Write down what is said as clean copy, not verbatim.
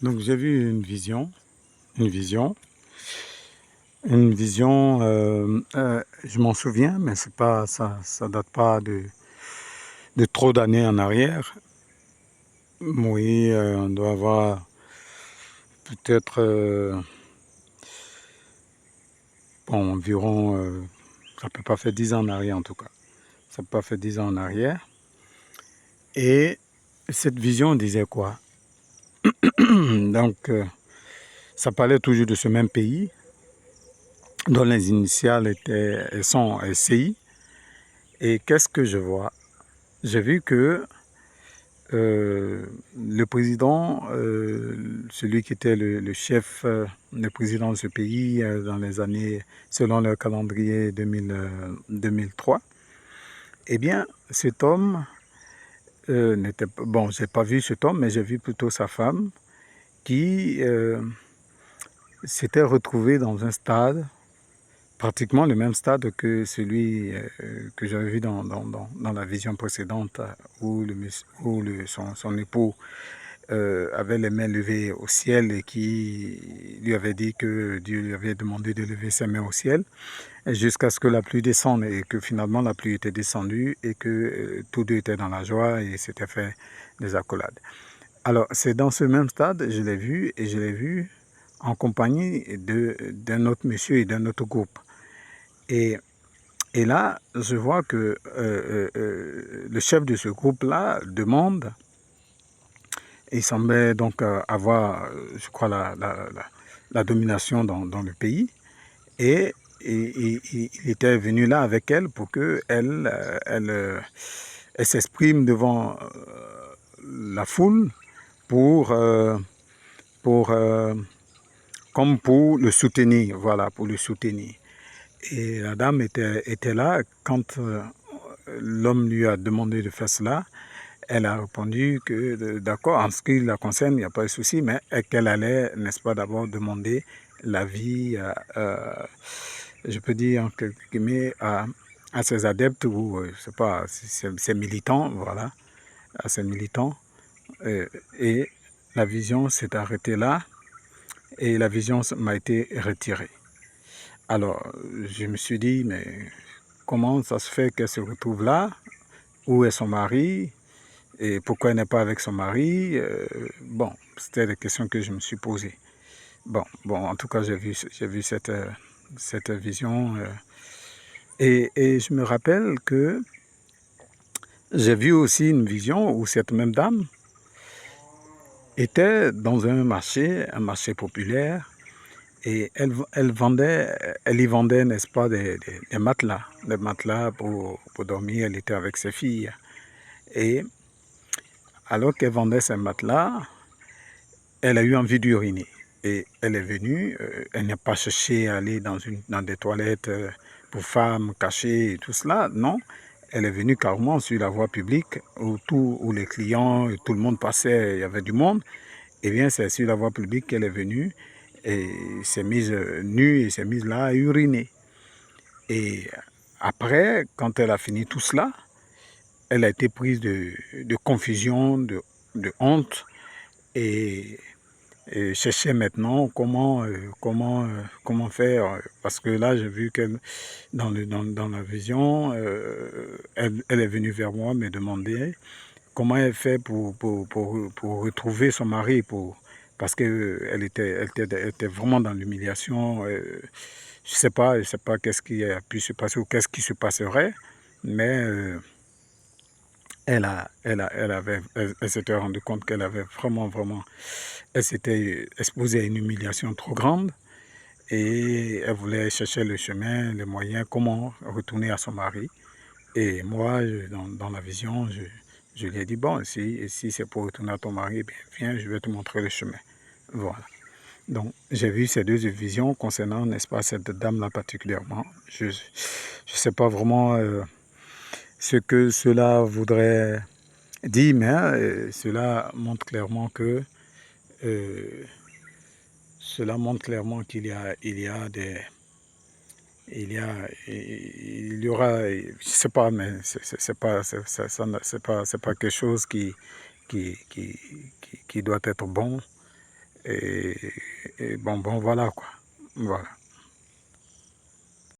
Donc j'ai vu une vision, une vision. Je m'en souviens, mais c'est pas ça date pas de trop d'années en arrière. Oui, on doit avoir peut-être bon, environ, ça peut pas faire 10 ans en arrière en tout cas. Ça peut pas faire 10 ans en arrière. Et cette vision disait quoi? Donc ça parlait toujours de ce même pays dont les initiales sont CI. Et qu'est-ce que je vois? J'ai vu que le président, celui qui était le chef, le président de ce pays dans les années, selon le calendrier 2003, eh bien, cet homme n'était pas, bon, j'ai pas vu cet homme, mais j'ai vu plutôt sa femme qui s'était retrouvée dans un stade, pratiquement le même stade que celui que j'avais vu dans la vision précédente, où son époux avait les mains levées au ciel et qui lui avait dit que Dieu lui avait demandé de lever ses mains au ciel jusqu'à ce que la pluie descende et que finalement la pluie était descendue et que tous deux étaient dans la joie et s'étaient fait des accolades. Alors c'est dans ce même stade, je l'ai vu et je l'ai vu en compagnie d'un autre monsieur et d'un autre groupe. Et, et là, je vois que le chef de ce groupe-là demande. Il semblait donc avoir, je crois, la domination dans le pays. Et il était venu là avec elle pour elle s'exprime devant la foule pour, pour, comme pour le soutenir, voilà, pour le soutenir. Et la dame était là quand l'homme lui a demandé de faire cela. Elle a répondu que d'accord, en ce qui la concerne, il n'y a pas de souci, mais qu'elle allait, n'est-ce pas, d'abord demander l'avis, je peux dire en quelque guillemets, à ses adeptes ou, je sais pas, ses militants, voilà, à ses militants. Et la vision s'est arrêtée là et la vision m'a été retirée. Alors, je me suis dit, mais comment ça se fait qu'elle se retrouve là? Où est son mari? Et pourquoi elle n'est pas avec son mari? Bon, c'était des questions que je me suis posées. Bon, en tout cas, j'ai vu cette vision. Et je me rappelle que j'ai vu aussi une vision où cette même dame était dans un marché populaire, et elle y vendait, n'est-ce pas, des matelas pour dormir. Elle était avec ses filles. Et alors qu'elle vendait ces matelas, elle a eu envie d'uriner. Et elle est venue, elle n'a pas cherché à aller dans des toilettes pour femmes cachées et tout cela, non. Elle est venue carrément sur la voie publique où les clients et tout le monde passait, il y avait du monde. Eh bien, c'est sur la voie publique qu'elle est venue et s'est mise nue et s'est mise là à uriner. Et après, quand elle a fini tout cela, elle a été prise de confusion, de honte et chercher maintenant comment faire, parce que là j'ai vu qu'elle dans la vision, elle est venue vers moi me demander comment elle fait pour retrouver son mari, parce elle était vraiment dans l'humiliation. Je sais pas qu'est-ce qui a pu se passer ou qu'est-ce qui se passerait, mais elle s'était rendue compte qu'elle avait vraiment, elle s'était exposée à une humiliation trop grande et elle voulait chercher le chemin, les moyens, comment retourner à son mari. Et moi, dans la vision, je lui ai dit, bon, si c'est pour retourner à ton mari, bien, viens, je vais te montrer le chemin. Voilà. Donc, j'ai vu ces deux visions concernant, n'est-ce pas, cette dame-là particulièrement. Je ne sais pas vraiment ce que cela voudrait dire, mais cela montre clairement que euh, il y a des il y aura, je sais pas, mais c'est pas c'est pas quelque chose qui qui doit être bon. Et bon, voilà quoi. Voilà.